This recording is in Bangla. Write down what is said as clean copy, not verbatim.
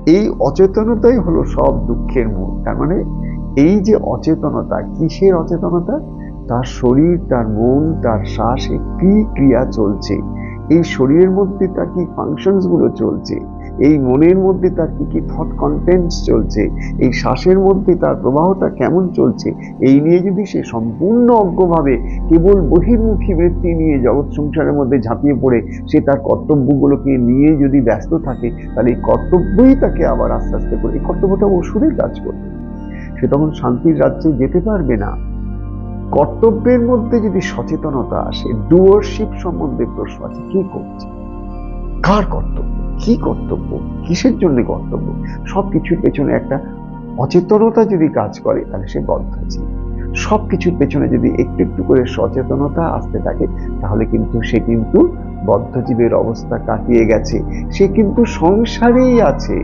এই অচেতনতাই হলো সব দুঃখের মূল। তার মানে এই যে অচেতনতা, কিসের অচেতনতা? তার শরীর, তার মন, তার শ্বাসে কি ক্রিয়া চলছে, এই শরীরের মধ্যে তার কি ফাংশনস গুলো চলছে, এই মনের মধ্যে তার কি কি থট কন্টেন্টস চলছে, এই শ্বাসের মধ্যে তার প্রবাহটা কেমন চলছে, এই নিয়ে যদি সে সম্পূর্ণ অজ্ঞভাবে কেবল বহির্মুখী বৃত্তি নিয়ে জগৎ সংসারের মধ্যে ঝাঁপিয়ে পড়ে সে তার কর্তব্যগুলোকে নিয়ে যদি ব্যস্ত থাকে, তাহলে এই কর্তব্যই তাকে আবার আস্তে আস্তে করে, এই কর্তব্যটা ওষুধের কাজ করবে, সে তখন শান্তির রাজ্যে যেতে পারবে না। কর্তব্যের মধ্যে যদি সচেতনতা আসে, ডুয়ারশিপ সম্বন্ধে প্রশ্ন আছে, কি করছে, কার কর্তব্য, কি কর্তব্য, কিসের জন্য কর্তব্য, সবকিছুর পেছনে একটা অচেতনতা যদি কাজ করে, তাহলে সে বদ্ধজীব। সবকিছুর পেছনে যদি একটু একটু করে সচেতনতা আসতে থাকে, তাহলে কিন্তু সে কিন্তু বদ্ধজীবের অবস্থা কাটিয়ে গেছে, সে কিন্তু সংসারেই আছে।